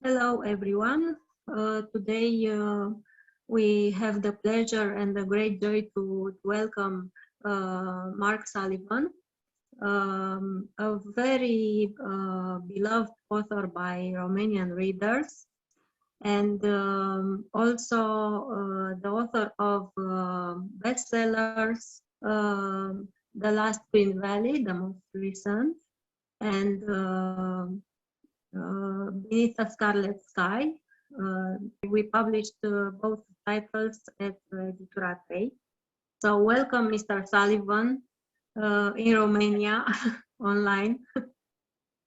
Hello, everyone. Today we have the pleasure and the great joy to welcome Mark Sullivan, a very beloved author by Romanian readers, and also the author of bestsellers, The Last Green Valley, the most recent, and Beneath a Scarlet Sky. We published both titles at Editura 3. So welcome, Mr. Sullivan, in Romania, online.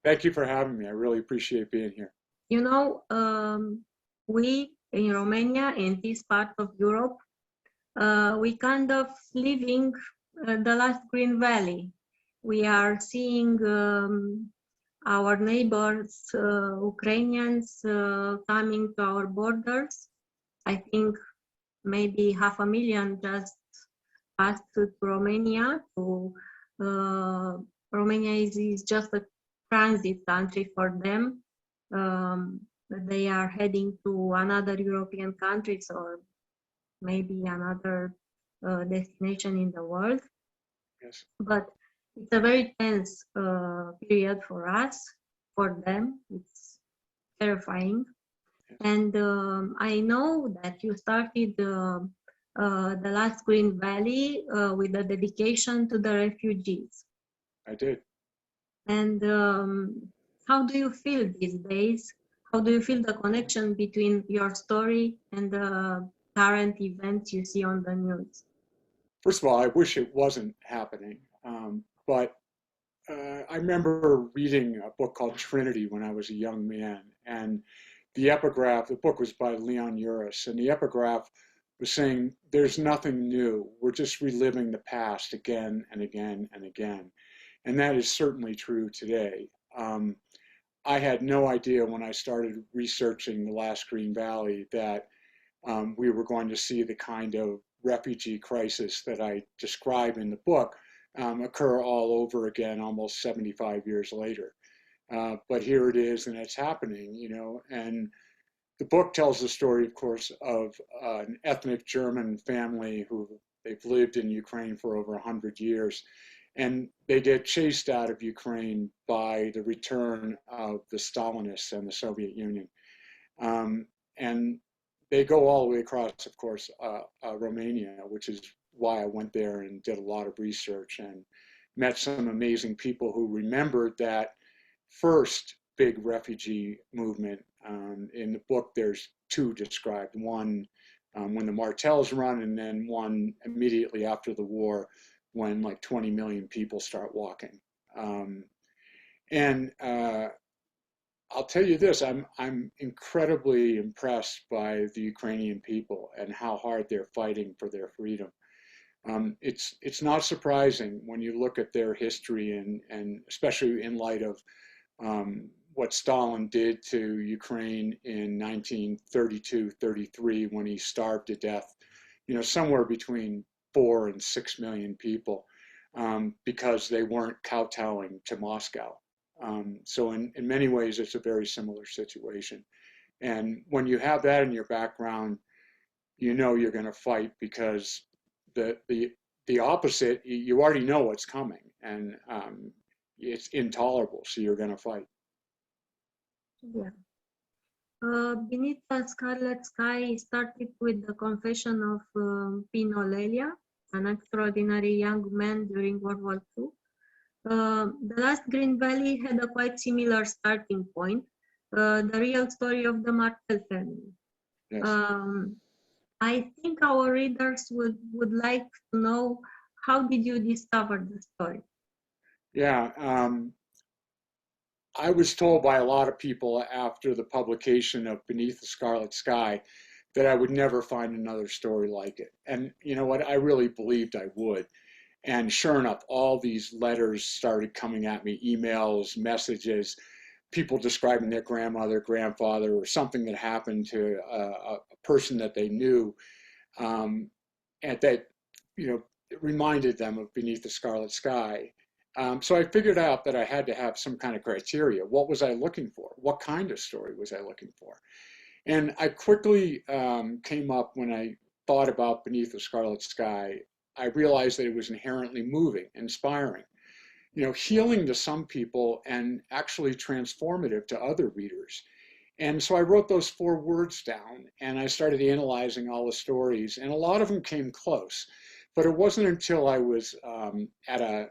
Thank you for having me. I really appreciate being here. You know, we in Romania, in this part of Europe, we kind of living the last Green Valley. We are seeing our neighbors, Ukrainians, coming to our borders. I think maybe 500,000 just passed to Romania. Romania is just a transit country for them. They are heading to another European countries or maybe another destination in the world. Yes. But it's a very tense period for us. For them, it's terrifying. Yes. And I know that you started the last Green Valley with a dedication to the refugees. I did. And how do you feel these days? How do you feel the connection between your story and the current events you see on the news? First of all, I wish it wasn't happening. But I remember reading a book called Trinity when I was a young man. And the epigraph, the book was by Leon Uris, and the epigraph was saying, there's nothing new. We're just reliving the past again and again and again. And that is certainly true today. I had no idea when I started researching the last Green Valley that we were going to see the kind of refugee crisis that I describe in the book occur all over again almost 75 years later. But here it is, and it's happening, you know. And the book tells the story, of course, of an ethnic German family who they've lived in Ukraine for over 100 years. And they get chased out of Ukraine by the return of the Stalinists and the Soviet Union. And they go all the way across, of course, Romania, which is why I went there and did a lot of research and met some amazing people who remembered that first big refugee movement. In the book, there's two described. One when the Martels run, and then one immediately after the war when like 20 million people start walking. And I'll tell you this, I'm incredibly impressed by the Ukrainian people and how hard they're fighting for their freedom. It's not surprising when you look at their history and especially in light of what Stalin did to Ukraine in 1932-33 when he starved to death, you know, somewhere between 4 and 6 million people because they weren't kowtowing to Moscow. So in many ways, it's a very similar situation. And when you have that in your background, you know you're going to fight because the opposite, you already know what's coming, and it's intolerable, so you're going to fight. Yeah. Beneath the Scarlet Sky started with the confession of Pino Lelia, an extraordinary young man during World War II. The last Green Valley had a quite similar starting point, the real story of the Martel family. Yes. I think our readers would like to know, how did you discover the story? Yeah, I was told by a lot of people after the publication of Beneath the Scarlet Sky that I would never find another story like it. And you know what, I really believed I would. And sure enough, all these letters started coming at me, emails, messages, people describing their grandmother, grandfather, or something that happened to a person that they knew, and that, you know, reminded them of Beneath the Scarlet Sky. So I figured out that I had to have some kind of criteria. What was I looking for? What kind of story was I looking for? And I quickly came up, when I thought about Beneath the Scarlet Sky, I realized that it was inherently moving, inspiring, healing to some people and actually transformative to other readers. And so I wrote those 4 words down, and I started analyzing all the stories, and a lot of them came close. But it wasn't until I was at a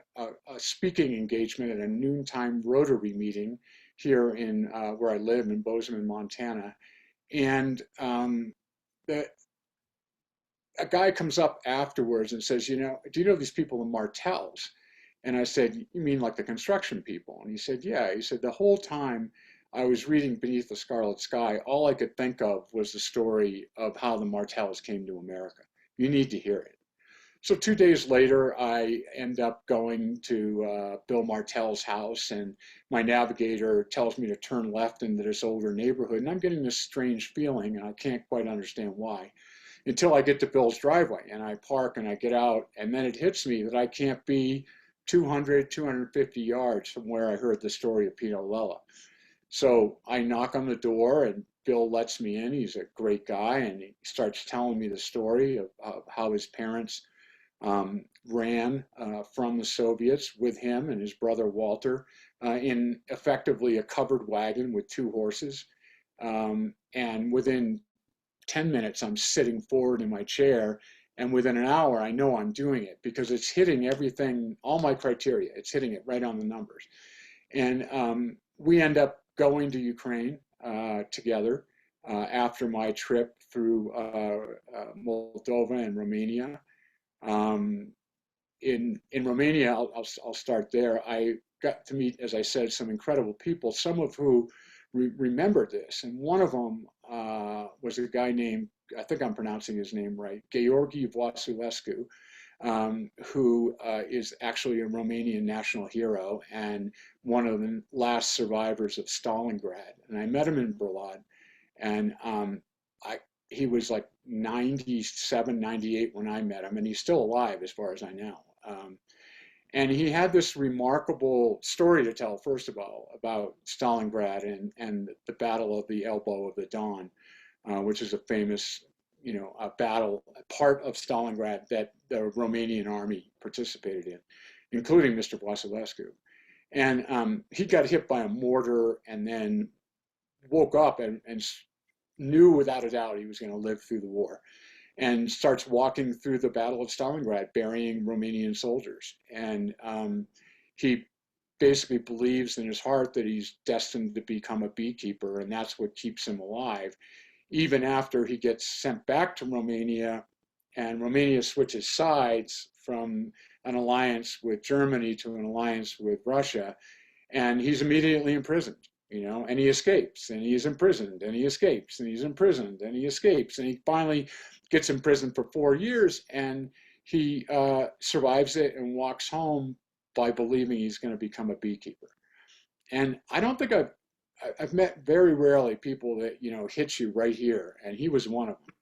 speaking engagement at a noontime Rotary meeting here in where I live in Bozeman, Montana, and a guy comes up afterwards and says, do you know these people, the Martells? And I said, you mean like the construction people? And he said, yeah. He said, the whole time I was reading Beneath the Scarlet Sky, all I could think of was the story of how the Martells came to America. You need to hear it. So 2 days later, I end up going to Bill Martell's house, and my navigator tells me to turn left into this older neighborhood, and I'm getting this strange feeling, and I can't quite understand why, until I get to Bill's driveway, and I park and I get out, and then it hits me that I can't be 200, 250 yards from where I heard the story of Pino Lella. So I knock on the door, and Bill lets me in. He's a great guy, and he starts telling me the story of how his parents ran from the Soviets with him and his brother Walter in effectively a covered wagon with 2 horses. And within 10 minutes, I'm sitting forward in my chair. And within an hour, I know I'm doing it because it's hitting everything, all my criteria. It's hitting it right on the numbers. And we end up going to Ukraine together after my trip through Moldova and Romania. In Romania, I'll start there. I got to meet, as I said, some incredible people, some of who remember this. And one of them was a guy named, I think I'm pronouncing his name right, Georgi Vasilescu, who is actually a Romanian national hero and one of the last survivors of Stalingrad. And I met him in Berlin, and he was like 97, 98 when I met him, and he's still alive as far as I know. And he had this remarkable story to tell, first of all, about Stalingrad and the Battle of the Elbow of the Don, which is a famous, a battle, a part of Stalingrad that the Romanian army participated in, including Mr. Vasilescu. And he got hit by a mortar and then woke up and knew without a doubt he was going to live through the war, and starts walking through the Battle of Stalingrad burying Romanian soldiers. And he basically believes in his heart that he's destined to become a beekeeper, and that's what keeps him alive. Even after he gets sent back to Romania, and Romania switches sides from an alliance with Germany to an alliance with Russia, and he's immediately imprisoned. And he escapes, and he's imprisoned, and he escapes, and he's imprisoned, and he escapes, and he finally gets imprisoned for 4 years, and he survives it and walks home by believing he's going to become a beekeeper. And I don't think I've met very rarely people that, hit you right here, and he was one of them.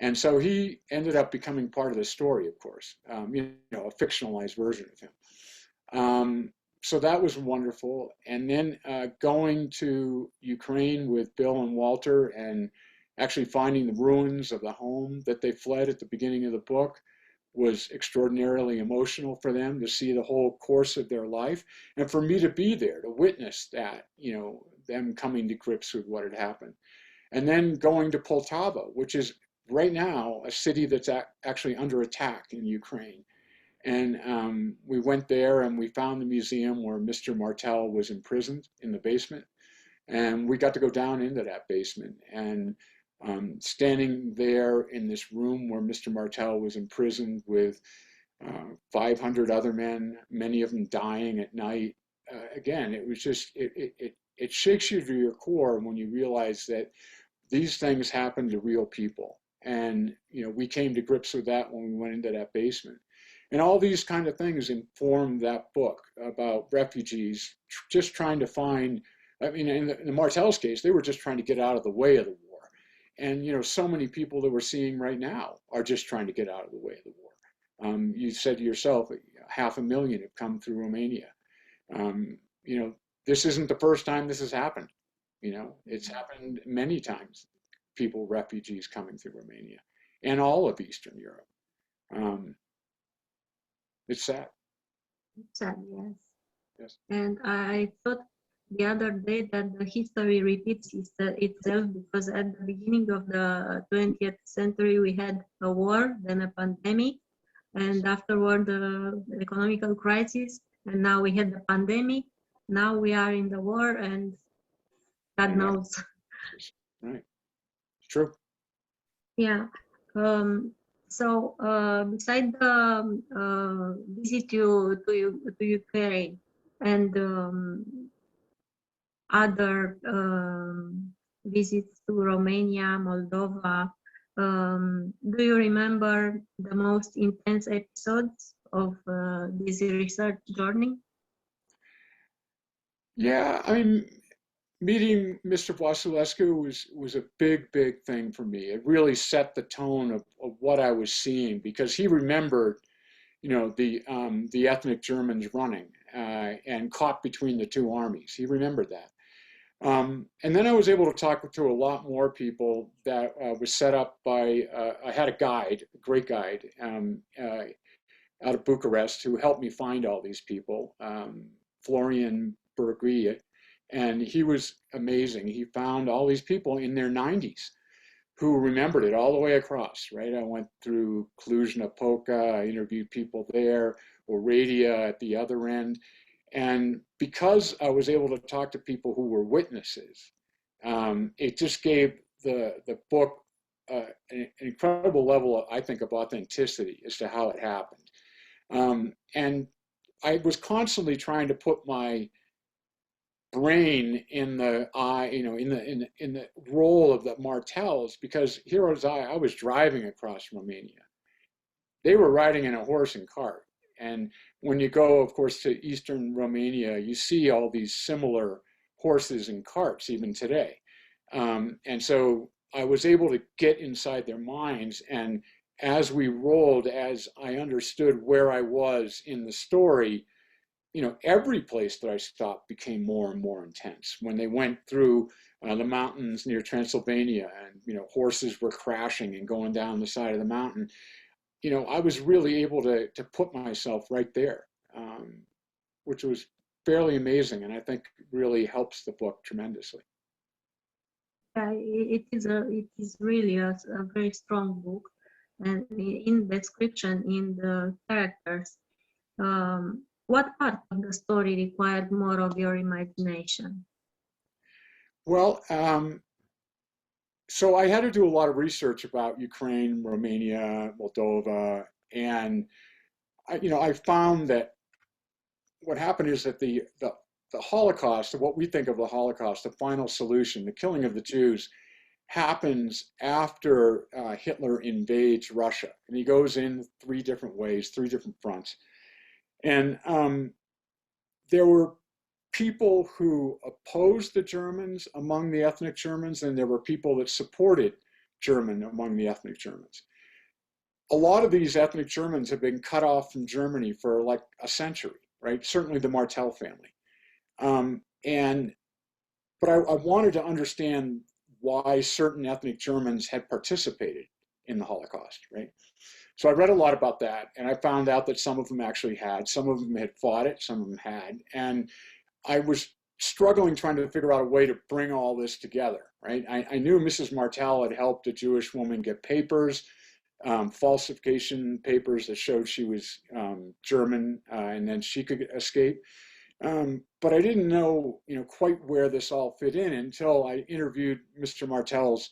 And so he ended up becoming part of the story, of course, a fictionalized version of him. So that was wonderful. And then going to Ukraine with Bill and Walter and actually finding the ruins of the home that they fled at the beginning of the book was extraordinarily emotional for them, to see the whole course of their life. And for me to be there, to witness that, them coming to grips with what had happened. And then going to Poltava, which is right now a city that's actually under attack in Ukraine. And we went there and we found the museum where Mr. Martell was imprisoned in the basement. And we got to go down into that basement, and standing there in this room where Mr. Martell was imprisoned with 500 other men, many of them dying at night. Again, it was just, it shakes you to your core when you realize that these things happen to real people. And, we came to grips with that when we went into that basement. And all these kind of things informed that book about refugees just trying to find, in the Martell's case, they were just trying to get out of the way of the war. And, so many people that we're seeing right now are just trying to get out of the way of the war. You said to yourself, 500,000 have come through Romania. You know, this isn't the first time this has happened. You know, it's happened many times, people, refugees coming through Romania and all of Eastern Europe. It's sad. Sad, yes. Yes. And I thought the other day that the history repeats itself, because at the beginning of the 20th century we had a war, then a pandemic, and afterward the economical crisis, and now we had the pandemic. Now we are in the war, and God knows. Right. It's true. Yeah. So beside the visit to Ukraine and other visits to Romania, Moldova, do you remember the most intense episodes of this research journey? Yeah, I mean, meeting Mr. Vasilescu was a big thing for me. It really set the tone of what I was seeing, because he remembered, you know, the ethnic Germans running and caught between the two armies. He remembered that. And then I was able to talk to a lot more people. That was set up by, I had a guide, a great guide, out of Bucharest, who helped me find all these people, Florian Bergia, and he was amazing. He found all these people in their 90s who remembered it all the way across, right? I went through Cluj-Napoca, I interviewed people there, Oradea at the other end. And because I was able to talk to people who were witnesses, it just gave the book an incredible level, I think, of authenticity as to how it happened. And I was constantly trying to put my brain in the eye, you know, in the role of the Martels, because here was I was driving across Romania. They were riding in a horse and cart. And when you go, of course, to Eastern Romania, you see all these similar horses and carts even today. And so I was able to get inside their minds, and as we rolled, as I understood where I was in the story, you know, every place that I stopped became more and more intense. When they went through the mountains near Transylvania, and, you know, horses were crashing and going down the side of the mountain, you know, I was really able to put myself right there, which was fairly amazing, and I think really helps the book tremendously. Yeah, it is really a very strong book, and in description, in the characters, what part of the story required more of your imagination? Well, so I had to do a lot of research about Ukraine, Romania, Moldova, and I found that what happened is that the Holocaust, what we think of the Holocaust, the final solution, the killing of the Jews, happens after Hitler invades Russia, and he goes in three different ways, three different fronts, and there were people who opposed the Germans among the ethnic Germans, and there were people that supported German among the ethnic Germans. A lot of these ethnic Germans have been cut off from Germany for like a century, right? Certainly the Martel family. But I wanted to understand why certain ethnic Germans had participated in the Holocaust, right? So I read a lot about that, and I found out that some of them actually had, some of them had fought it, some of them had, and I was struggling trying to figure out a way to bring all this together, right? I knew Mrs. Martel had helped a Jewish woman get papers, falsification papers that showed she was German, and then she could escape. But I didn't know, quite where this all fit in until I interviewed Mr. Martel's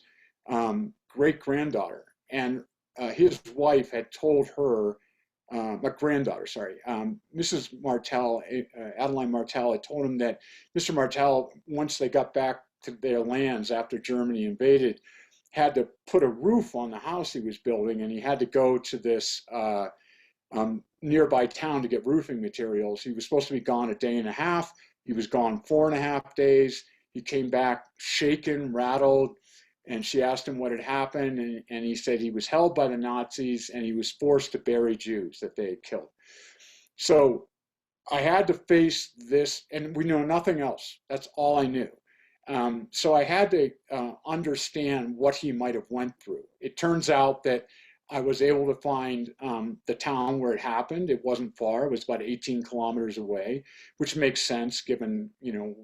great-granddaughter, and his wife had told her, granddaughter, sorry, Mrs. Martel, Adeline Martel, had told him that Mr. Martel, once they got back to their lands after Germany invaded, had to put a roof on the house he was building, and he had to go to this nearby town to get roofing materials. He was supposed to be gone a day and a half. He was gone 4.5 days. He came back shaken, rattled, and she asked him what had happened, and he said he was held by the Nazis and he was forced to bury Jews that they had killed. So I had to face this, and we know nothing else. That's all I knew. So I had to understand what he might have went through. It turns out that I was able to find the town where it happened. It wasn't far. It was about 18 kilometers away, which makes sense given, you know,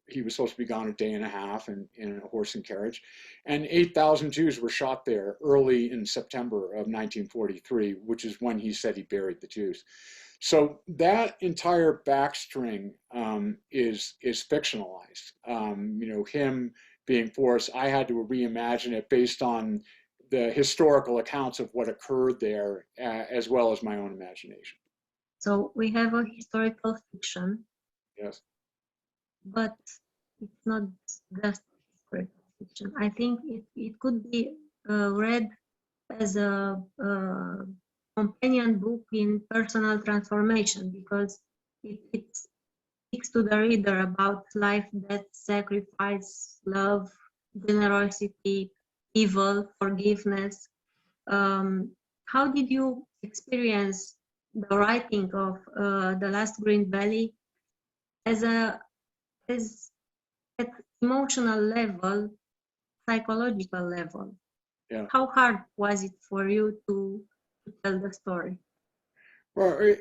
he was supposed to be gone a day and a half in a horse and carriage. And 8,000 Jews were shot there early in September of 1943, which is when he said he buried the Jews. So that entire backstring is fictionalized. You know, him being forced, I had to reimagine it based on the historical accounts of what occurred there, as well as my own imagination. So we have a historical fiction, Yes. but it's not just historical fiction. I think it could be read as a companion book in personal transformation, because it speaks to the reader about life, death, sacrifice, love, generosity, evil, forgiveness. How did you experience the writing of The Last Green Valley as at emotional level, psychological level? Yeah. How hard was it for you to tell the story? Well,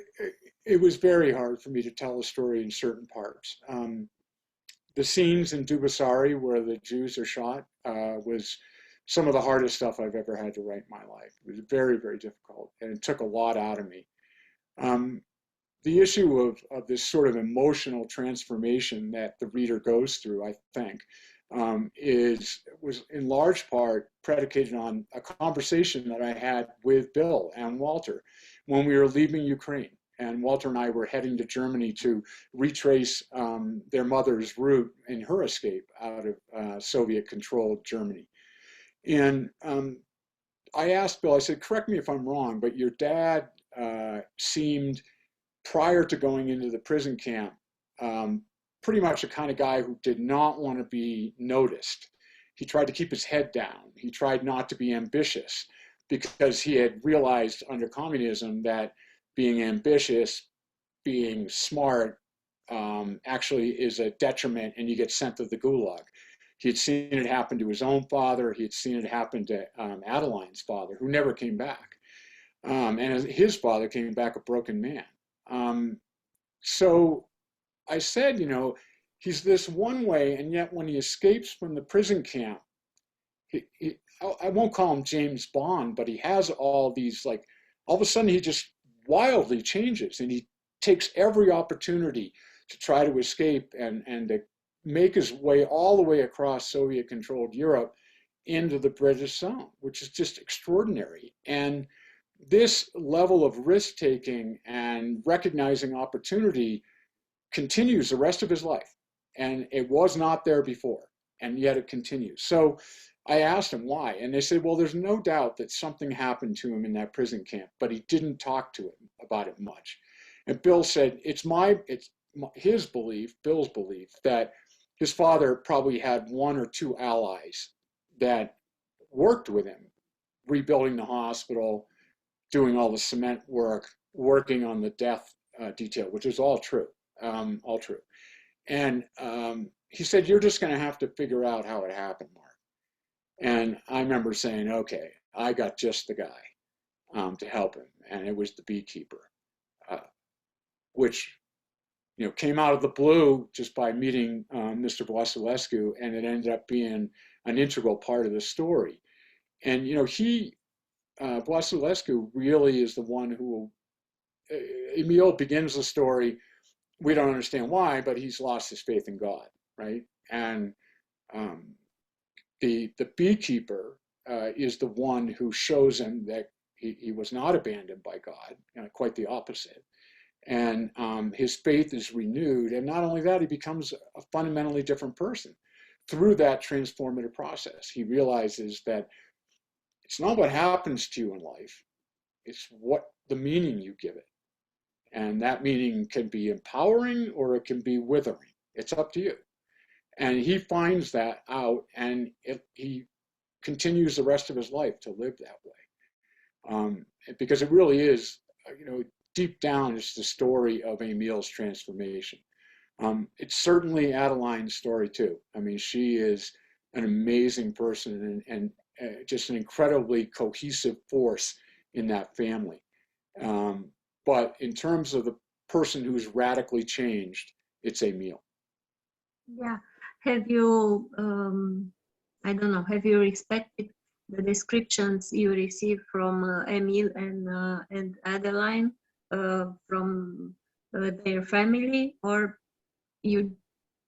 it was very hard for me to tell a story in certain parts. The scenes in Dubasari where the Jews are shot was some of the hardest stuff I've ever had to write in my life. It was very, very difficult, and it took a lot out of me. The issue of this sort of emotional transformation that the reader goes through, I think, was in large part predicated on a conversation that I had with Bill and Walter when we were leaving Ukraine. And Walter and I were heading to Germany to retrace their mother's route in her escape out of Soviet-controlled Germany. And I asked Bill, I said, correct me if I'm wrong, but your dad seemed, prior to going into the prison camp, pretty much the kind of guy who did not want to be noticed. He tried to keep his head down. He tried not to be ambitious because he had realized under communism that being ambitious, being smart, actually is a detriment, and you get sent to the gulag. He had seen it happen to his own father. He had seen it happen to Adeline's father, who never came back. And his father came back a broken man. So I said, you know, he's this one way, and yet when he escapes from the prison camp, I won't call him James Bond, but he has all these, like, all of a sudden he just wildly changes, and he takes every opportunity to try to escape and to make his way all the way across Soviet-controlled Europe into the British zone, which is just extraordinary. And this level of risk-taking and recognizing opportunity continues the rest of his life. And it was not there before, and yet it continues. So I asked him why, and they said, well, there's no doubt that something happened to him in that prison camp, but he didn't talk to him about it much. And Bill said, it's his belief, Bill's belief, that his father probably had one or two allies that worked with him, rebuilding the hospital, doing all the cement work, working on the death detail, which is all true, all true. And he said, you're just going to have to figure out how it happened, Mark. And I remember saying, okay, I got just the guy to help him, and it was the beekeeper, which, you know, came out of the blue just by meeting Mr. Vlassilescu, and it ended up being an integral part of the story. And, you know, Vlassilescu really is the one who, Emil begins the story, we don't understand why, but he's lost his faith in God, right? And the beekeeper is the one who shows him that he was not abandoned by God, quite the opposite. And his faith is renewed. And not only that, he becomes a fundamentally different person through that transformative process. He realizes that it's not what happens to you in life, it's what the meaning you give it. And that meaning can be empowering or it can be withering. It's up to you. And he finds that out, and he continues the rest of his life to live that way. Because it really is, you know, deep down, it's the story of Emil's transformation. It's certainly Adeline's story too. I mean, she is an amazing person and just an incredibly cohesive force in that family. But in terms of the person who's radically changed, it's Emil. Yeah. Have you, I don't know, have you respected the descriptions you received from Emil and Adeline from their family, or you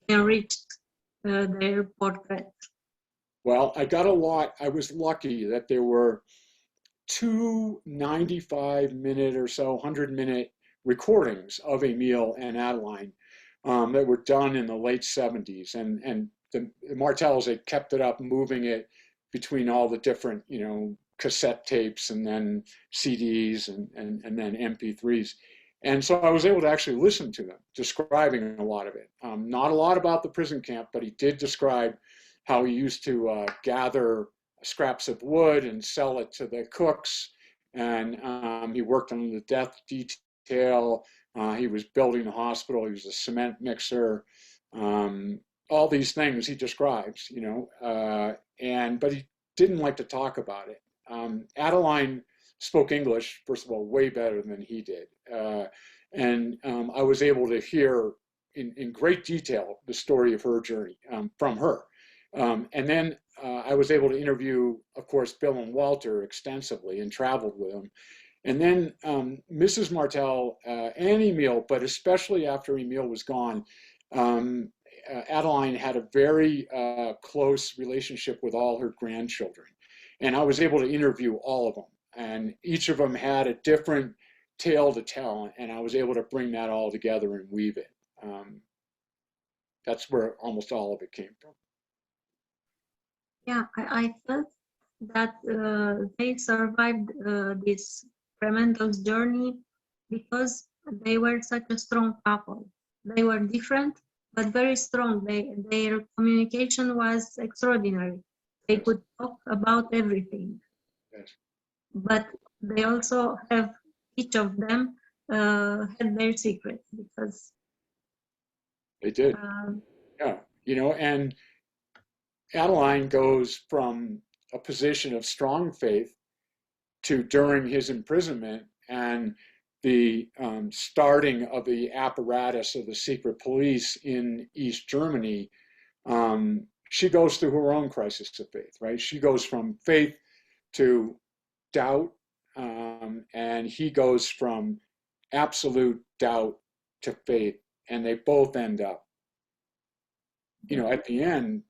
enriched their portrait? Well, I got a lot. I was lucky that there were two 95-minute or so, 100-minute recordings of Emil and Adeline that were done in the late 70s. And the Martells had kept it up, moving it between all the different, cassette tapes and then CDs and then MP3s. And so I was able to actually listen to them, describing a lot of it. Not a lot about the prison camp, but he did describe how he used to gather scraps of wood and sell it to the cooks. And he worked on the death detail. He was building the hospital. He was a cement mixer. All these things he describes, but he didn't like to talk about it. Adeline spoke English, first of all, way better than he did. And I was able to hear in great detail the story of her journey from her. And then I was able to interview, of course, Bill and Walter extensively and traveled with them. And then Mrs. Martell and Emil, but especially after Emil was gone, Adeline had a very close relationship with all her grandchildren. And I was able to interview all of them. And each of them had a different tale to tell. And I was able to bring that all together and weave it. That's where almost all of it came from. Yeah, I felt that they survived this tremendous journey because they were such a strong couple. They were different, but very strong. Their communication was extraordinary. They could talk about everything. Yes. But they also have, each of them had their secrets because they did. Yeah, and Adeline goes from a position of strong faith to during his imprisonment and the starting of the apparatus of the secret police in East Germany. She goes through her own crisis of faith, right? She goes from faith to doubt, and he goes from absolute doubt to faith, and they both end up, at the end,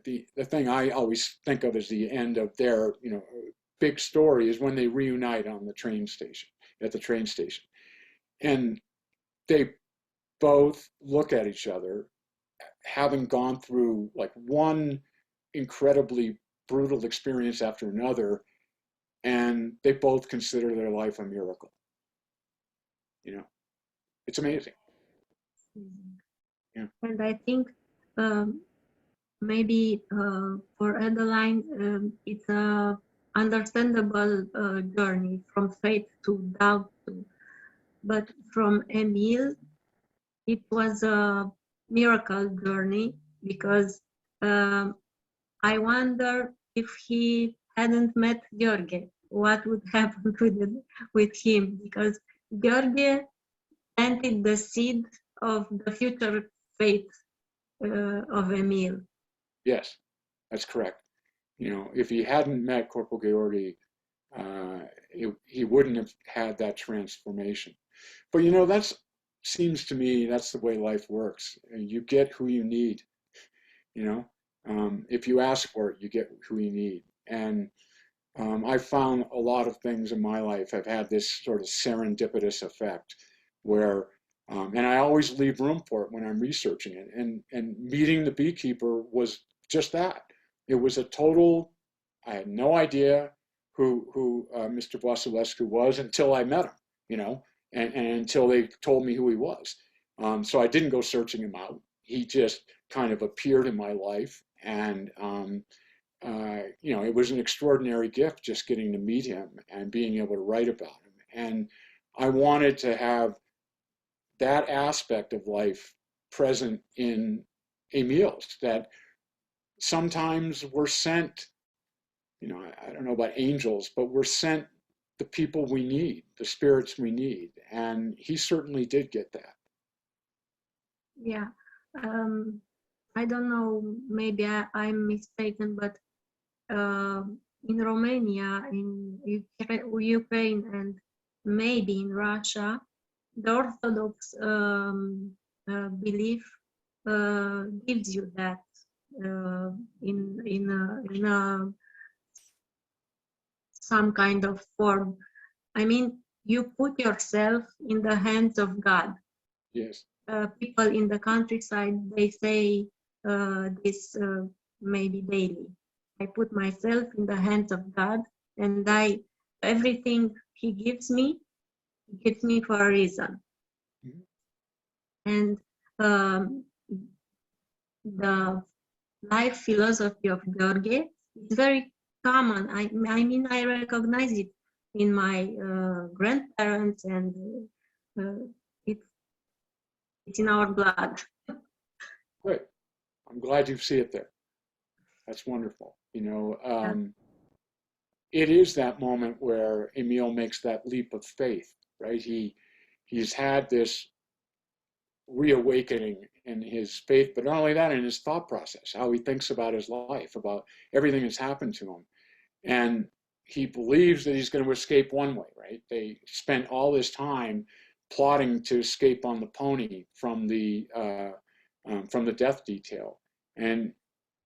the thing I always think of as the end of their, big story is when they reunite on the train station, at the train station. And they both look at each other, having gone through like one incredibly brutal experience after another, and they both consider their life a miracle. It's amazing. Yeah. And I think maybe for Adeline, it's a understandable journey from faith to doubt. But from Emil, it was a miracle journey because I wonder if he hadn't met Gheorghe, what would happen with him? Because Gheorghe planted the seed of the future faith of Emil. Yes, that's correct. If he hadn't met Corporal Gheorghe, he wouldn't have had that transformation. But that seems to me that's the way life works. You get who you need. If you ask for it, you get who you need. And I've found a lot of things in my life have had this sort of serendipitous effect where, and I always leave room for it when I'm researching it. And meeting the beekeeper was just that. It was a total, I had no idea who Mr. Vasilescu was until I met him, and until they told me who he was. So I didn't go searching him out. He just kind of appeared in my life, and it was an extraordinary gift just getting to meet him and being able to write about him. And I wanted to have that aspect of life present in Emil's, that sometimes we're sent, you know, I don't know about angels, but we're sent the people we need, the spirits we need. And he certainly did get that. Yeah. I don't know, maybe I'm mistaken, but in Romania, in Ukraine, and maybe in Russia, the Orthodox belief gives you that in some kind of form. I mean, you put yourself in the hands of God. Yes. People in the countryside, they say this maybe daily. I put myself in the hands of God, and everything He gives me for a reason. Mhm. And the life philosophy of George is very common. I mean, I recognize it in my grandparents, and it's in our blood. Good. I'm glad you see it there. That's wonderful. You know, it is that moment where Emil makes that leap of faith, right? He's had this reawakening in his faith, but not only that, in his thought process, how he thinks about his life, about everything that's happened to him. And he believes that he's going to escape one way, right? They spent all this time plotting to escape on the pony from the death detail, and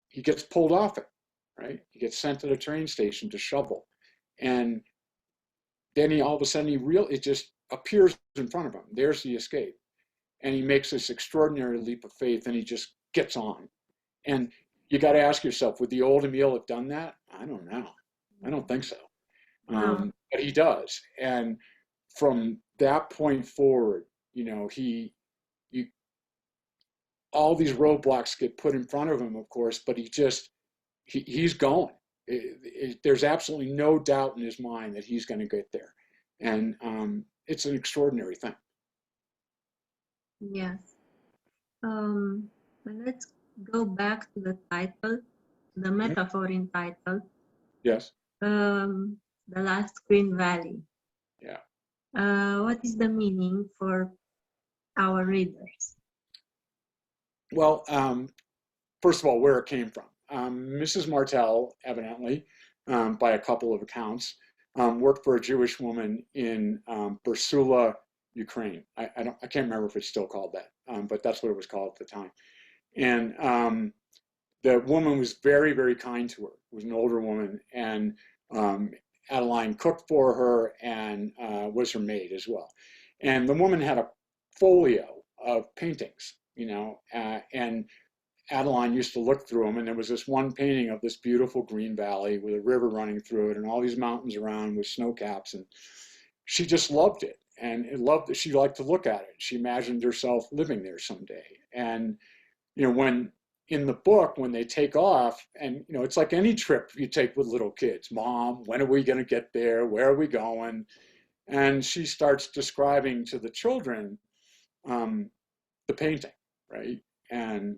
he gets pulled off it, right? He gets sent to the train station to shovel, and then he all of a sudden it just appears in front of him. There's the escape, and he makes this extraordinary leap of faith, and he just gets on. And you got to ask yourself, would the old Emil have done that? I don't know. I don't think so. But he does. And from that point forward, you know, all these roadblocks get put in front of him, of course, but he's going. There's absolutely no doubt in his mind that he's going to get there. And it's an extraordinary thing. Yes. Let's go back to the title, the metaphor in title. Yes. The last green valley. Yeah. What is the meaning for our readers? Well, first of all, where it came from. Mrs. Martel, evidently, by a couple of accounts, worked for a Jewish woman in Bursula, Ukraine. I can't remember if it's still called that, but that's what it was called at the time. And the woman was very, very kind to her. It was an older woman, and Adeline cooked for her and was her maid as well. And the woman had a folio of paintings, you know, and Adeline used to look through them, and there was this one painting of this beautiful green valley with a river running through it and all these mountains around with snow caps, and she just loved it, and she liked to look at it. She imagined herself living there someday. And you know, when in the book, when they take off, and you know, it's like any trip you take with little kids. Mom, when are we going to get there? Where are we going? And she starts describing to the children the painting, right? And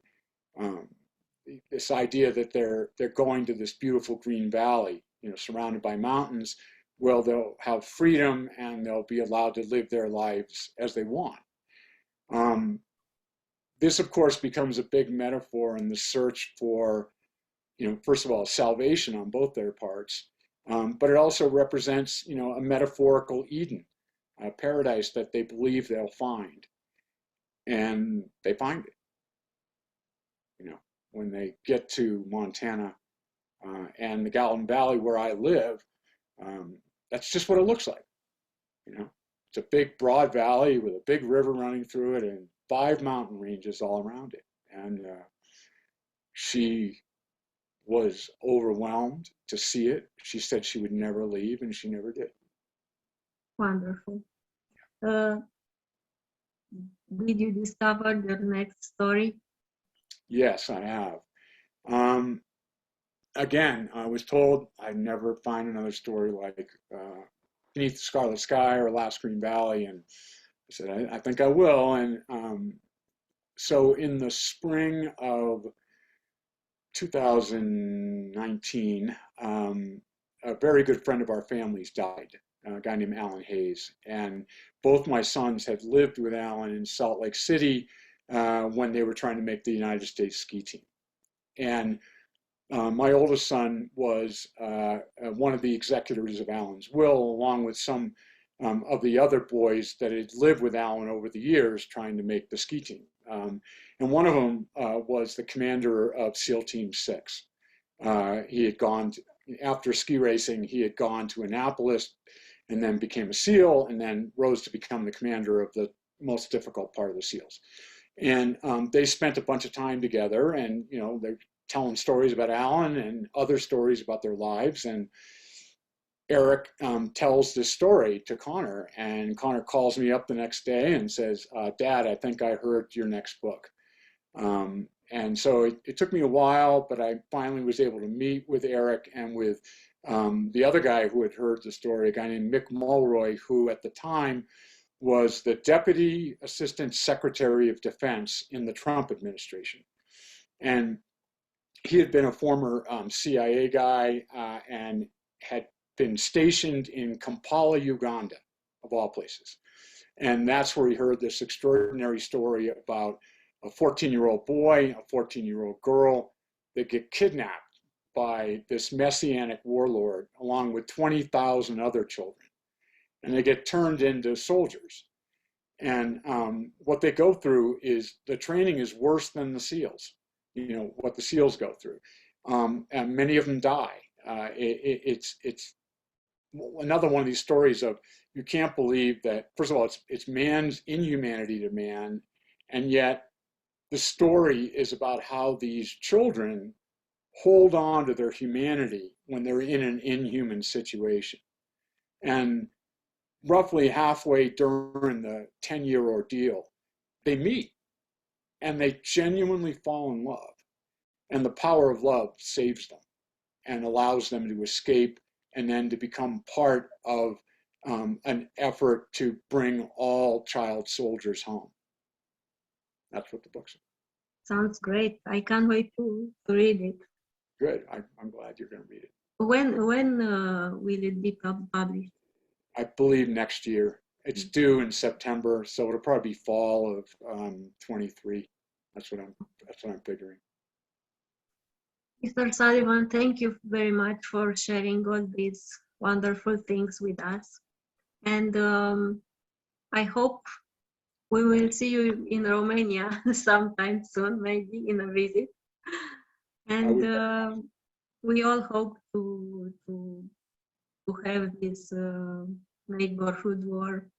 this idea that they're going to this beautiful green valley, you know, surrounded by mountains. Well, they'll have freedom and they'll be allowed to live their lives as they want. This, of course, becomes a big metaphor in the search for, you know, first of all, salvation on both their parts, but it also represents, you know, a metaphorical Eden, a paradise that they believe they'll find, and they find it. You know, when they get to Montana and the Gallatin Valley where I live, that's just what it looks like. You know, it's a big, broad valley with a big river running through it and 5 mountain ranges all around it. And she was overwhelmed to see it. She said she would never leave, and she never did. Wonderful. Did you discover the next story? Yes, I have. Again, I was told I'd never find another story like Beneath the Scarlet Sky or Last Green Valley, and I said, I think I will. And so in the spring of 2019, a very good friend of our family's died, a guy named Alan Hayes. And both my sons had lived with Alan in Salt Lake City when they were trying to make the United States ski team. And my oldest son was one of the executors of Alan's will, along with some of the other boys that had lived with Alan over the years trying to make the ski team. And one of them was the commander of SEAL Team 6. He had gone, after ski racing, he had gone to Annapolis and then became a SEAL and then rose to become the commander of the most difficult part of the SEALs. And they spent a bunch of time together, and they're telling stories about Alan and other stories about their lives. And Eric tells this story to Connor, and Connor calls me up the next day and says, Dad, I think I heard your next book. And so it took me a while, but I finally was able to meet with Eric and with the other guy who had heard the story, a guy named Mick Mulroy, who at the time was the Deputy Assistant Secretary of Defense in the Trump administration. And he had been a former CIA guy and had been stationed in Kampala, Uganda, of all places. And that's where he heard this extraordinary story about a 14-year-old boy, a 14-year-old girl that get kidnapped by this Messianic warlord, along with 20,000 other children. And they get turned into soldiers. And what they go through is, the training is worse than the SEALs, what the SEALs go through. And many of them die. It's another one of these stories of, you can't believe that, first of all, it's man's inhumanity to man, and yet the story is about how these children hold on to their humanity when they're in an inhuman situation. And roughly halfway during the 10-year ordeal, they meet and they genuinely fall in love. And the power of love saves them and allows them to escape and then to become part of an effort to bring all child soldiers home. That's what the book's about. Sounds great. I can't wait to read it. Good. I'm glad you're going to read it. When will it be published? I believe next year. It's due in September, so it'll probably be fall of 23. That's what I'm figuring. Mr. Sullivan, thank you very much for sharing all these wonderful things with us. And I hope we will see you in Romania sometime soon, maybe in a visit. And we all hope to have this neighborhood war